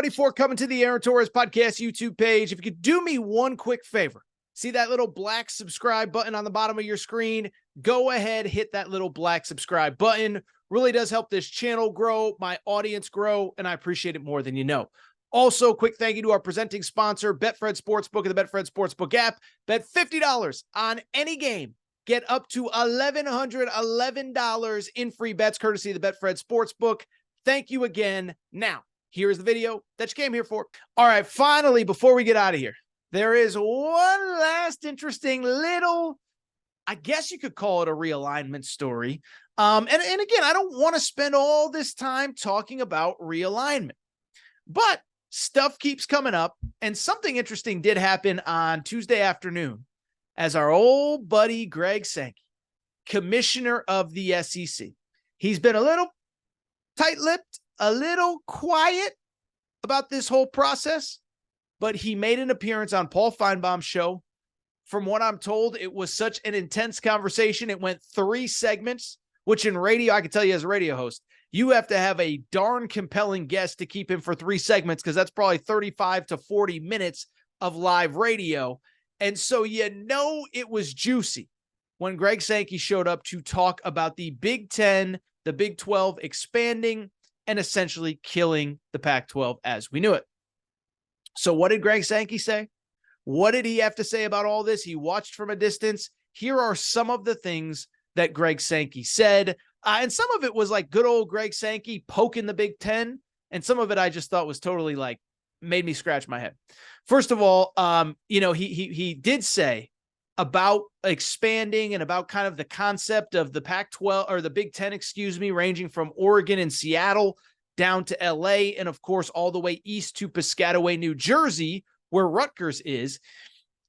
everybody, for coming to the Aaron Torres Podcast YouTube page. If you could do me one quick favor, see that little black subscribe button on the bottom of your screen? Go ahead, hit that little black subscribe button. Really does help this channel grow, my audience grow, and I appreciate it more than you know. Also, quick thank you to our presenting sponsor, Betfred Sportsbook and the Betfred Sportsbook app. Bet $50 on any game. Get up to $1,111 in free bets courtesy of the Betfred Sportsbook. Thank you again. Now, here's the video that you came here for. All right, finally, before we get out of here, there is one last interesting little, I guess you could call it a realignment story. And again, I don't want to spend all this time talking about realignment, but stuff keeps coming up, and something interesting did happen on Tuesday afternoon as our old buddy Greg Sankey, commissioner of the SEC, he's been a little tight-lipped, a little quiet about this whole process, but he made an appearance on Paul Feinbaum's show. From what I'm told, it was such an intense conversation. It went 3 segments, which in radio, I can tell you as a radio host, you have to have a darn compelling guest to keep him for 3 segments, because that's probably 35 to 40 minutes of live radio. And so, it was juicy when Greg Sankey showed up to talk about the Big Ten, the Big 12 expanding and essentially killing the Pac-12 as we knew it. So what did Greg Sankey say? What did he have to say about all this? He watched from a distance. Here are some of the things that Greg Sankey said. And some of it was like good old Greg Sankey poking the Big Ten. And some of it I just thought was totally made me scratch my head. First of all, he did say about expanding and about kind of the concept of the Pac-12 or the Big Ten, ranging from Oregon and Seattle down to LA. And of course, all the way east to Piscataway, New Jersey, where Rutgers is.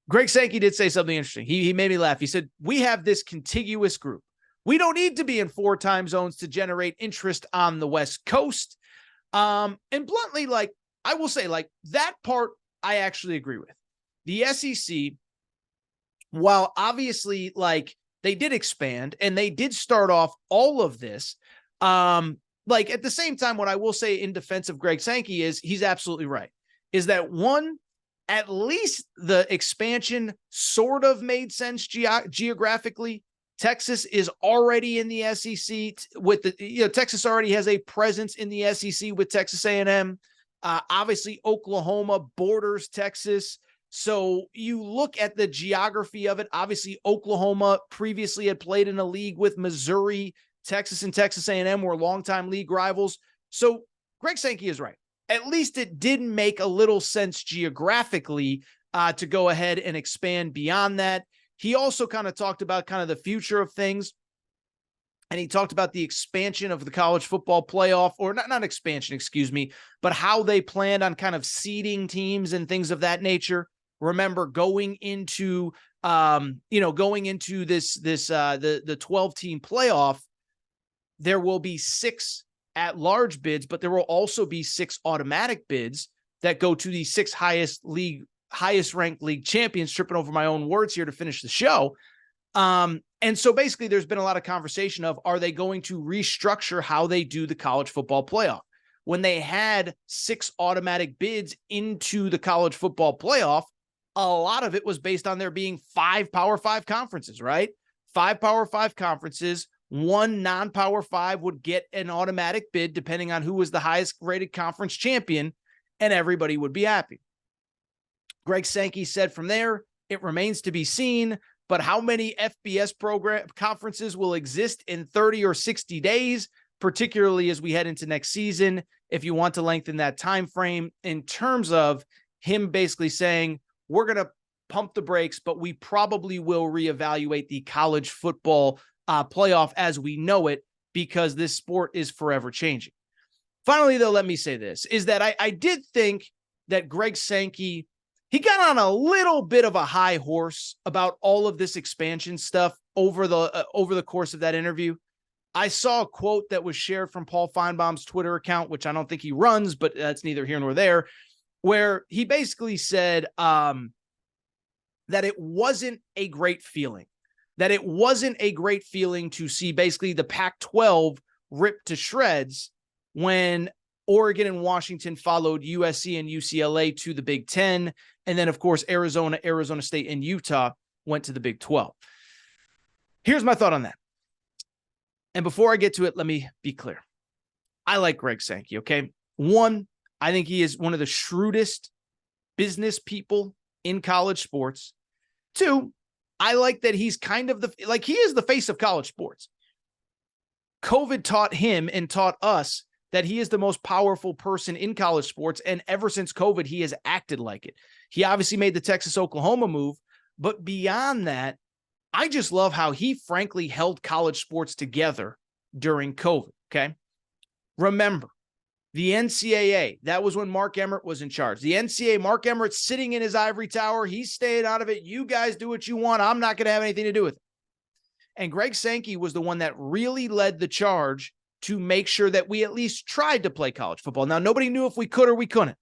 Greg Sankey did say something interesting. He made me laugh. He said, we have this contiguous group. We don't need to be in 4 time zones to generate interest on the West Coast. And bluntly, I will say, that part I actually agree with. The SEC, while obviously they did expand and they did start off all of this, at the same time, what I will say in defense of Greg Sankey is he's absolutely right. Is that one, at least the expansion sort of made sense geographically. Texas is already in the SEC with Texas already has a presence in the SEC with Texas A&M. Obviously, Oklahoma borders Texas. So you look at the geography of it. Obviously, Oklahoma previously had played in a league with Missouri. Texas and Texas A&M were longtime league rivals. So Greg Sankey is right. At least it did make a little sense geographically to go ahead and expand beyond that. He also kind of talked about kind of the future of things. And he talked about the expansion of the college football playoff, or not expansion, but how they planned on kind of seeding teams and things of that nature. Remember, going into this, the 12-team playoff, there will be 6 at-large bids, but there will also be 6 automatic bids that go to the 6 highest-ranked league champions. Tripping over my own words here to finish the show. And so basically there's been a lot of conversation of, are they going to restructure how they do the college football playoff? When they had 6 automatic bids into the college football playoff, a lot of it was based on there being 5 Power 5 conferences, right? 5 Power 5 conferences, 1 non-Power 5 would get an automatic bid depending on who was the highest rated conference champion, and everybody would be happy. Greg Sankey said from there, it remains to be seen, but how many FBS program conferences will exist in 30 or 60 days, particularly as we head into next season, if you want to lengthen that time frame, in terms of him basically saying, we're going to pump the brakes, but we probably will reevaluate the college football playoff as we know it, because this sport is forever changing. Finally, though, let me say this, is that I did think that Greg Sankey, he got on a little bit of a high horse about all of this expansion stuff over the course of that interview. I saw a quote that was shared from Paul Feinbaum's Twitter account, which I don't think he runs, but that's neither here nor there, where he basically said that it wasn't a great feeling, to see basically the Pac-12 ripped to shreds when Oregon and Washington followed USC and UCLA to the Big Ten. And then, of course, Arizona, Arizona State, and Utah went to the Big 12. Here's my thought on that. And before I get to it, let me be clear. I like Greg Sankey, okay? One, I think he is one of the shrewdest business people in college sports. Two, I like that he's kind of he is the face of college sports. COVID taught him and taught us that he is the most powerful person in college sports. And ever since COVID, he has acted like it. He obviously made the Texas-Oklahoma move. But beyond that, I just love how he frankly held college sports together during COVID, okay? Remember, the NCAA, that was when Mark Emmert was in charge. The NCAA, Mark Emmert's sitting in his ivory tower. He's staying out of it. You guys do what you want. I'm not going to have anything to do with it. And Greg Sankey was the one that really led the charge to make sure that we at least tried to play college football. Now, nobody knew if we could or we couldn't.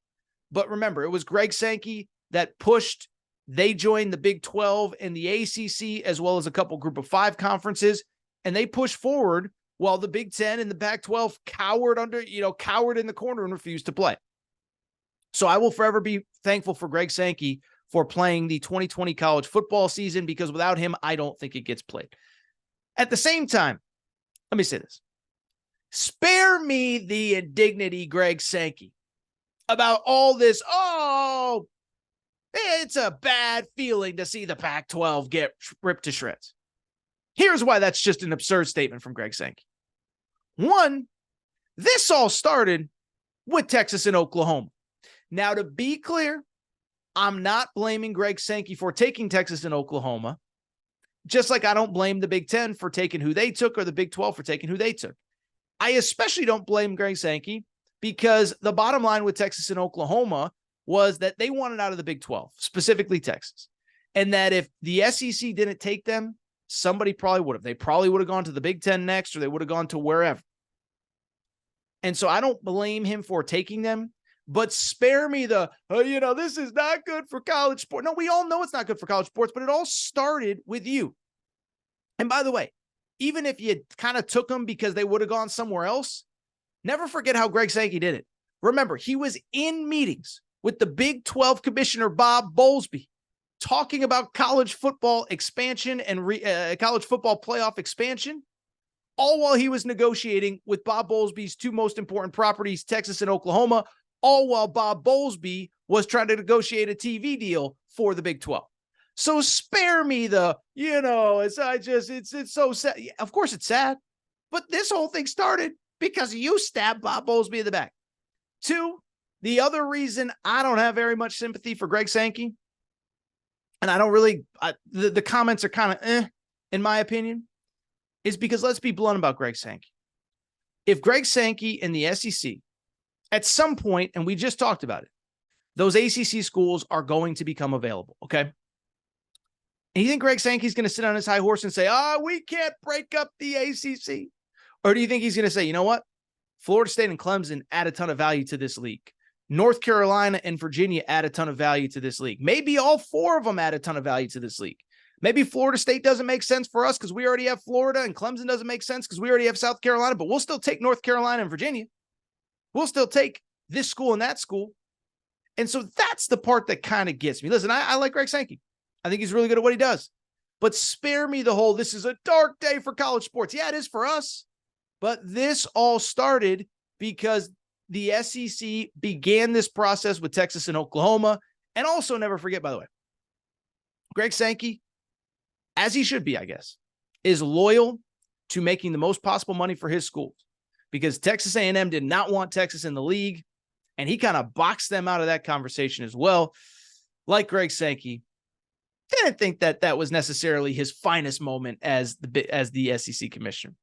But remember, it was Greg Sankey that pushed. They joined the Big 12 and the ACC, as well as a couple Group of Five conferences, and they pushed forward while the Big 10 and the Pac-12 cowered in the corner and refused to play. So I will forever be thankful for Greg Sankey for playing the 2020 college football season, because without him, I don't think it gets played. At the same time, let me say this. Spare me the indignity, Greg Sankey, about all this. Oh, it's a bad feeling to see the Pac-12 get ripped to shreds. Here's why that's just an absurd statement from Greg Sankey. One, this all started with Texas and Oklahoma. Now, to be clear, I'm not blaming Greg Sankey for taking Texas and Oklahoma, just like I don't blame the Big 10 for taking who they took or the Big 12 for taking who they took. I especially don't blame Greg Sankey because the bottom line with Texas and Oklahoma was that they wanted out of the Big 12, specifically Texas, and that if the SEC didn't take them, somebody probably would have. They probably would have gone to the Big 10 next, or they would have gone to wherever. And so I don't blame him for taking them, but spare me the, this is not good for college sports. No, we all know it's not good for college sports, but it all started with you. And by the way, even if you kind of took them because they would have gone somewhere else, never forget how Greg Sankey did it. Remember, he was in meetings with the Big 12 commissioner, Bob Bowlesby, talking about college football expansion and college football playoff expansion, all while he was negotiating with Bob Bowlesby's two most important properties, Texas and Oklahoma, all while Bob Bowlesby was trying to negotiate a TV deal for the Big 12. So spare me the, it's so sad. Of course it's sad, but this whole thing started because you stabbed Bob Bowlesby in the back. Two, the other reason I don't have very much sympathy for Greg Sankey, and I don't really, the comments are kind of in my opinion, is because let's be blunt about Greg Sankey. If Greg Sankey and the SEC, at some point, and we just talked about it, those ACC schools are going to become available, okay? And you think Greg Sankey's going to sit on his high horse and say, we can't break up the ACC? Or do you think he's going to say, you know what? Florida State and Clemson add a ton of value to this league. North Carolina and Virginia add a ton of value to this league. Maybe all four of them add a ton of value to this league. Maybe Florida State doesn't make sense for us because we already have Florida, and Clemson doesn't make sense because we already have South Carolina, but we'll still take North Carolina and Virginia. We'll still take this school and that school. And so that's the part that kind of gets me. Listen, I like Greg Sankey. I think he's really good at what he does. But spare me the whole, this is a dark day for college sports. Yeah, it is for us. But this all started because the SEC began this process with Texas and Oklahoma. And also, never forget, by the way, Greg Sankey, as he should be, I guess, is loyal to making the most possible money for his schools, because Texas A&M did not want Texas in the league, and he kind of boxed them out of that conversation as well. Like Greg Sankey, didn't think that that was necessarily his finest moment as the SEC commissioner.